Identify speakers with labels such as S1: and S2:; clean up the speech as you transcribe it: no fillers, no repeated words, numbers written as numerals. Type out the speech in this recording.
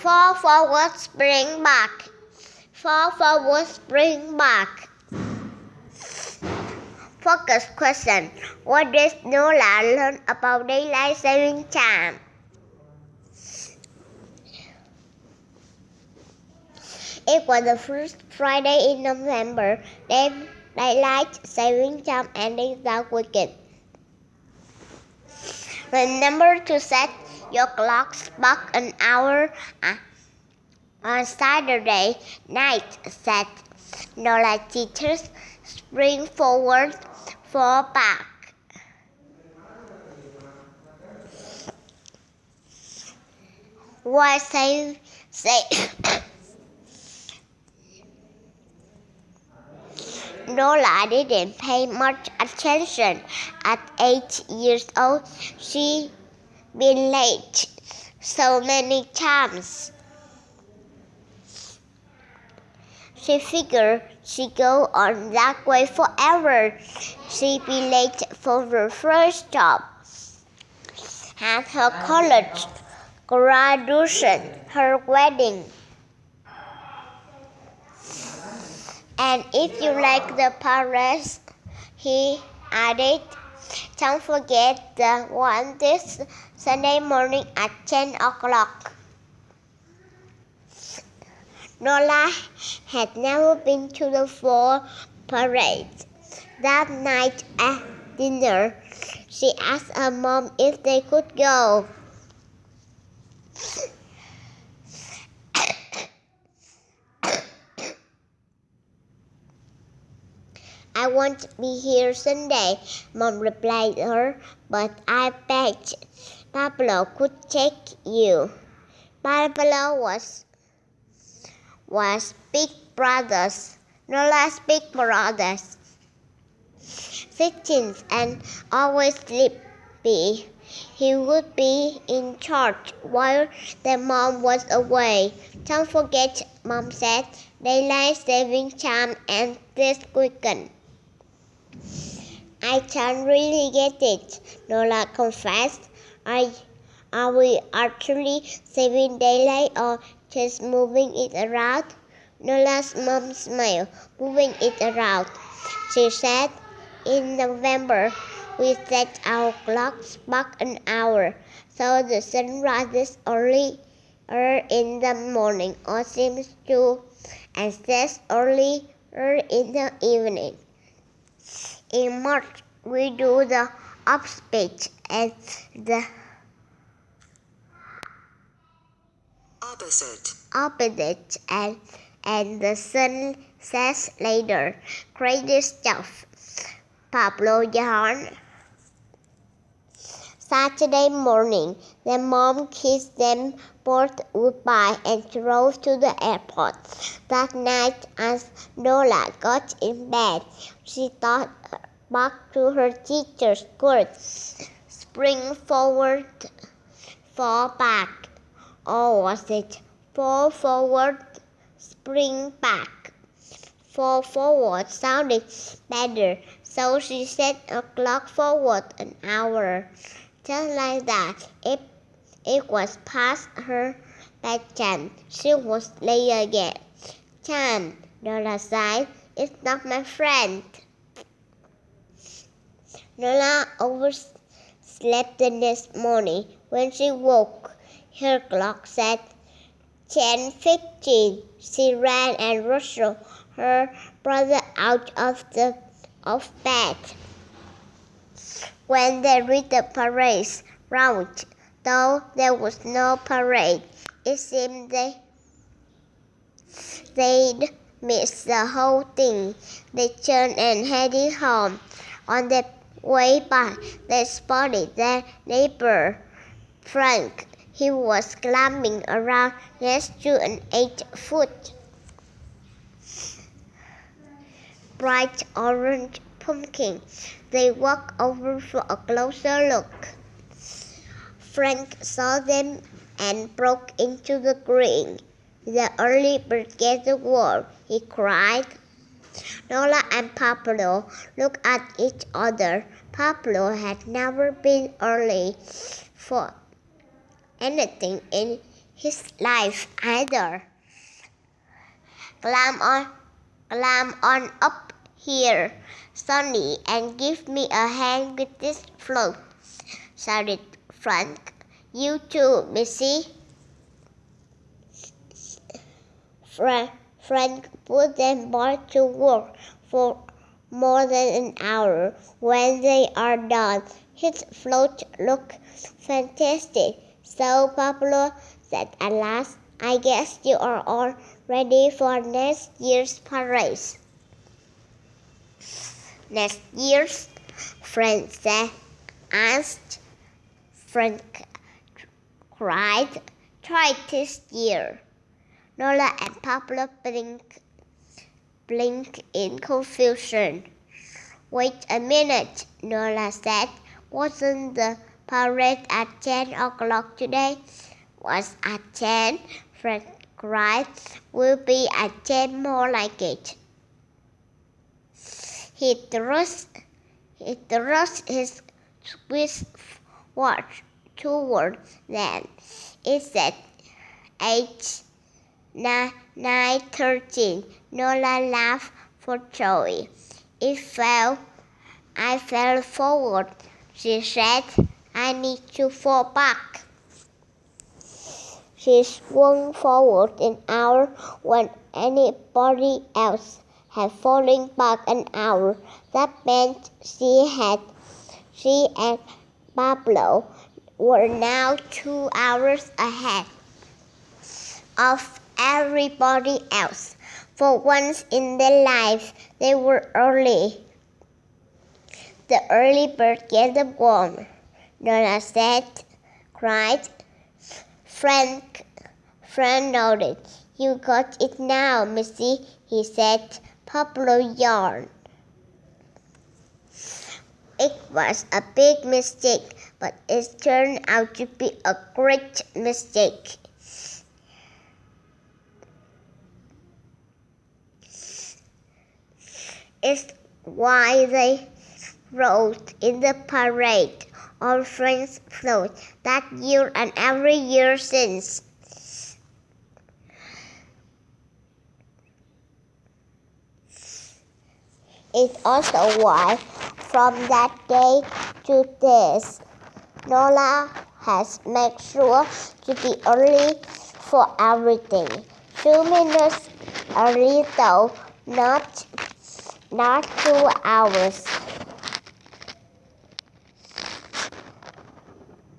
S1: Fall forward, spring back. Fall forward, spring back. Focus question. What does Nola learn about daylight saving time? It was the first Friday in November. Then daylight saving time ending the weekend. Remember to set your clocks back an hour on Saturday night. Set Nola teachers spring forward, fall back. Why say Nola didn't pay much attention. At 8 years old, she'd been late so many times. She figured she'd go on that way forever. She'd be late for her first job, had her college graduation, her wedding. And if you like the parades, he added, don't forget the one this Sunday morning at 10 o'clock. Nola had never been to the fall parade. That night at dinner, she asked her mom if they could go. I won't be here Sunday, Mom replied her, but I bet Pablo could take you. Pablo was big brothers, Nola's big brothers, 16 and always sleepy. He would be in charge while their mom was away. Don't forget, Mom said, daylight saving time and this weekend. I can't really get it, Nola confessed. Are we actually saving daylight or just moving it around? Nola's mom smiled. Moving it around, she said. In November, we set our clocks back an hour, so the sun rises earlier in the morning or seems to, and sets earlier in the evening. In March, we do the opposite and the opposite and the sun sets later. Crazy stuff. Pablo yawned. Saturday morning, their mom kissed them both goodbye and drove to the airport. That night, as Nola got in bed, she thought back to her teacher's words. Spring forward, fall back. Or was it fall forward, spring back? Fall forward sounded better, so she set a clock forward an hour. Just like that, it was past her bedtime. She was late again. Time, Nola sighed. It's not my friend. Nola overslept the next morning. When she woke, her clock said 10:15. She ran and rushed her brother out of bed. When they reached the parade route, though there was no parade, it seemed they'd missed the whole thing. They turned and headed home. On their way back, they spotted their neighbor, Frank. He was climbing around next to an 8-foot bright orange pumpkin. They walked over for a closer look. Frank saw them and broke into the grin. The early bird gets the world, he cried. Nola and Pablo looked at each other. Pablo had never been early for anything in his life either. Climb on up here, Sonny, and give me a hand with this float, shouted Frank. You too, Missy. Frank put them both to work for more than an hour. When they are done, his float looked fantastic. So Pablo said at last, I guess you are all ready for next year's parade. Next year's? Frank asked. Frank cried. Try this year. Nola and Pablo blinked in confusion. Wait a minute, Nola said. Wasn't the parade at 10 o'clock today? Was at 10, Frank cried. Will be at 10 more like it. He thrust his Swiss watch toward them. It said 9:13. Nola laughed for joy. I fell forward, she said. I need to fall back. She swung forward an hour when anybody else had fallen back an hour. That meant she and Pablo were now 2 hours ahead of everybody else. For once in their lives, they were early. The early bird gets the worm, Nola cried. Frank nodded. You got it now, Missy, he said. Pablo yawned. It was a big mistake, but it turned out to be a great mistake. It's why they rode in the parade on Frank's float that year and every year since. It's also why, from that day to this, Nola has made sure to be early for everything. 2 minutes early though, not 2 hours.